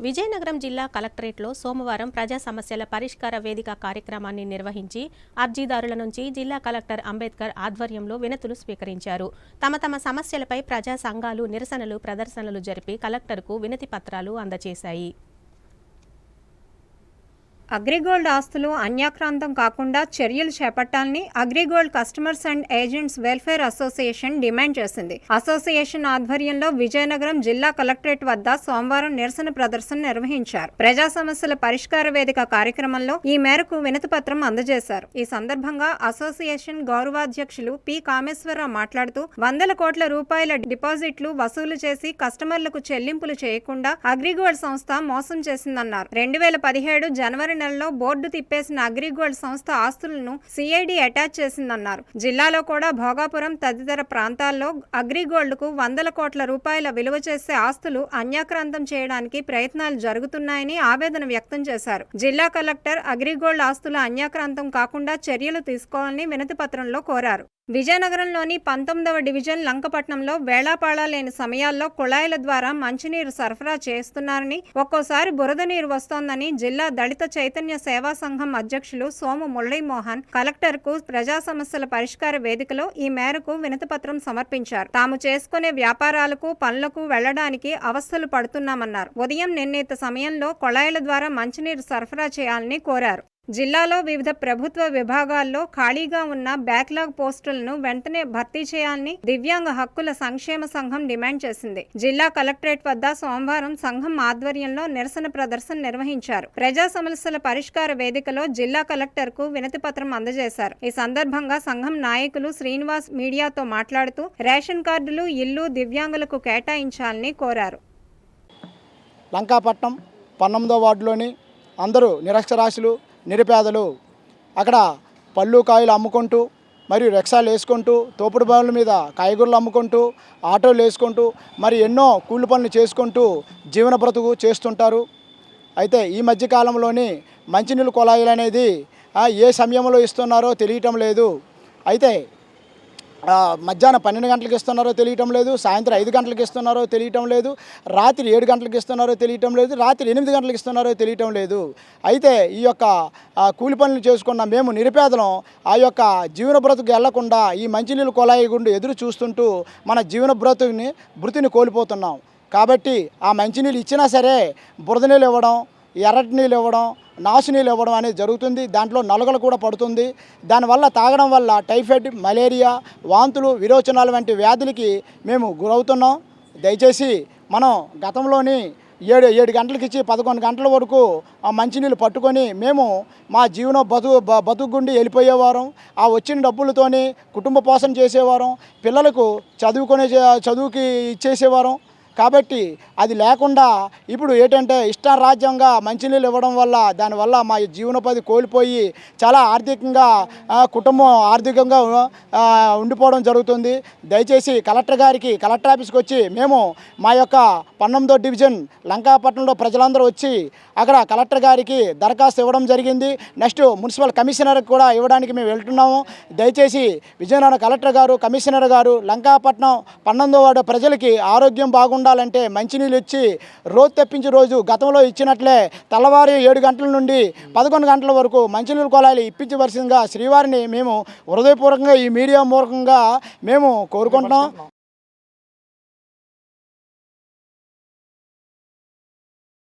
విజయనగరం జిల్లా కలెక్టరేట్లో సోమవారం ప్రజా సమస్యల పరిష్కార వేదిక కార్యక్రమాన్ని నిర్వహించి అర్జీదారుల నుంచి జిల్లా కలెక్టర్ అంబేద్కర్ ఆధ్వర్యంలో వినతులు స్వీకరించారు. తమ సమస్యలపై ప్రజా సంఘాలు నిరసనలు ప్రదర్శనలు జరిపి కలెక్టర్కు వినతి పత్రాలు అందజేశాయి. అగ్రిగోల్డ్ ఆస్తులు అన్యాక్రాంతం కాకుండా చర్యలు చేపట్టాలని AgriGold customers and agents welfare association demand చేసింది. అసోసియేషన్ ఆధ్వర్యంలో విజయనగరం జిల్లా కలెక్టరేట్ వద్ద సోమవారం నిరసన ప్రదర్శన నిర్వహించారు. ప్రజా సమస్యల పరిష్కార వేదిక కార్యక్రమంలో ఈ మేరకు వినతి పత్రం అందజేశారు. ఈ సందర్భంగా అసోసియేషన్ గౌరవాధ్యక్షులు పి కామేశ్వరరావు మాట్లాడుతూ 100 కోట్ల రూపాయల డిపాజిట్లు వసూలు చేసి కస్టమర్లకు చెల్లింపులు చేయకుండా అగ్రిగోల్డ్ సంస్థ మోసం చేసిందన్నారు. 2017 జనవరి నెలలో బోర్డు తిప్పేసిన అగ్రిగోల్డ్ సంస్థ ఆస్తులను సిఐడి అటాచ్ చేసిందన్నారు. జిల్లాలో కూడా భోగాపురం తదితర ప్రాంతాల్లో అగ్రిగోల్డ్ కు 100 కోట్ల రూపాయల విలువ చేసే ఆస్తులు అన్యాక్రాంతం చేయడానికి ప్రయత్నాలు జరుగుతున్నాయని ఆవేదన వ్యక్తం చేశారు. జిల్లా కలెక్టర్ అగ్రిగోల్డ్ ఆస్తుల అన్యాక్రాంతం కాకుండా చర్యలు తీసుకోవాలని వినతి పత్రంలో కోరారు. విజయనగరంలోని 19వ డివిజన్ లంకపట్నంలో వేళాపాళా లేని సమయాల్లో కుళాయిల ద్వారా మంచినీరు సరఫరా చేస్తున్నారని, ఒక్కోసారి బురద నీరు వస్తోందని జిల్లా దళిత చైతన్య సేవా సంఘం అధ్యక్షులు సోము మురళీమోహన్ కలెక్టర్కు ప్రజా సమస్యల పరిష్కార వేదికలో ఈ మేరకు వినతిపత్రం సమర్పించారు. తాము చేసుకునే వ్యాపారాలకు పనులకు వెళ్లడానికి అవస్థలు పడుతున్నామన్నారు. ఉదయం నిర్ణీత సమయంలో కుళాయిల ద్వారా మంచినీరు సరఫరా చేయాలని కోరారు. జిల్లాలో వివిధ ప్రభుత్వ విభాగాల్లో ఖాళీగా ఉన్న బ్యాక్లాగ్ పోస్టులను వెంటనే భర్తీ చేయాలని దివ్యాంగ హక్కుల సంక్షేమ సంఘం డిమాండ్ చేసింది. జిల్లా కలెక్టరేట్ వద్ద సోమవారం సంఘం ఆధ్వర్యంలో నిరసన ప్రదర్శన నిర్వహించారు. ప్రజా సమస్యల పరిష్కార వేదికలో జిల్లా కలెక్టర్ కు వినతి పత్రం అందజేశారు. ఈ సందర్భంగా సంఘం నాయకులు శ్రీనివాస్ మీడియాతో మాట్లాడుతూ రేషన్ కార్డులు, ఇల్లు దివ్యాంగులకు కేటాయించాలని కోరారు. లంకాపట్నం 19వ వార్డులోని అందరూ నిరక్షరాస్యులు, నిరుపేదలు అక్కడ పళ్ళు కాయలు అమ్ముకుంటూ మరియు రిక్షాలు వేసుకుంటూ తోపుడు బండ్ల మీద కాయగూరలు అమ్ముకుంటూ ఆటోలు వేసుకుంటూ మరి ఎన్నో కూలి పనులు చేసుకుంటూ జీవన బ్రతుకు చేస్తుంటారు. అయితే ఈ మధ్యకాలంలోని మంచినీళ్ళు కుళాయిలు అనేది ఏ సమయంలో ఇస్తున్నారో తెలియటం లేదు. అయితే మధ్యాహ్నం 12 గంటలకు ఇస్తున్నారో తెలియటం లేదు, సాయంత్రం 5 గంటలకు ఇస్తున్నారో తెలియటం లేదు, రాత్రి 7 గంటలకు ఇస్తున్నారో తెలియటం లేదు, రాత్రి 8 గంటలకు ఇస్తున్నారో తెలియటం లేదు. అయితే ఈ యొక్క కూలి పనులు చేసుకున్న మేము నిరుపేదలం ఆ యొక్క జీవన బ్రతుకు వెళ్లకుండా ఈ మంచినీళ్ళు కుళాయి గుండా ఎదురు చూస్తుంటూ మన జీవన బృతిని కోల్పోతున్నాం. కాబట్టి ఆ మంచినీళ్ళు ఇచ్చినా సరే బురద నీళ్ళు ఇవ్వడం, ఎర్రటి నీళ్ళు ఇవ్వడం, నాసు నీళ్ళు ఇవ్వడం అనేది జరుగుతుంది. దాంట్లో నలుగలు కూడా పడుతుంది. దానివల్ల తాగడం వల్ల టైఫాయిడ్, మలేరియా, వాంతులు, విరోచనాలు వంటి వ్యాధులకి మేము గురవుతున్నాం. దయచేసి మనం గతంలోని 7 గంటలకు ఇచ్చి 11 గంటల వరకు ఆ మంచినీళ్ళు పట్టుకొని మేము మా జీవన బతుకు గుండి వెళ్ళిపోయేవారం. ఆ వచ్చిన డబ్బులతోని కుటుంబ పోషణ చేసేవారం, పిల్లలకు చదువుకి ఇచ్చేసేవారం. కాబట్టి అది లేకుండా ఇప్పుడు ఏంటంటే ఇష్టారాజ్యంగా మంచినీళ్ళు ఇవ్వడం వల్ల దానివల్ల మా జీవనోపాధి కోల్పోయి చాలా ఆర్థికంగా కుటుంబం ఆర్థికంగా ఉండిపోవడం జరుగుతుంది. దయచేసి కలెక్టర్ ఆఫీస్కి వచ్చి మేము మా యొక్క 19వ డివిజన్ లంకాపట్నంలో ప్రజలందరూ వచ్చి అక్కడ కలెక్టర్ గారికి దరఖాస్తు ఇవ్వడం జరిగింది. నెక్స్ట్ మున్సిపల్ కమిషనర్కి కూడా ఇవ్వడానికి మేము వెళ్తున్నాము. దయచేసి విజయనగరం కలెక్టర్ గారు, కమిషనర్ గారు లంకాపట్నం 12వ వార్డు ప్రజలకి ఆరోగ్యం బాగుండాలంటే మంచినీళ్ళు ఇచ్చి రోజు తెప్పించే రోజు గతంలో ఇచ్చినట్లే తెల్లవారు 7 గంటల నుండి 11 గంటల వరకు మంచినీళ్ళు కుళాయిలు ఇప్పించవలసిందిగా శ్రీవారిని మేము హృదయపూర్వకంగా ఈ మీడియా మూలకంగా మేము కోరుకుంటున్నాం.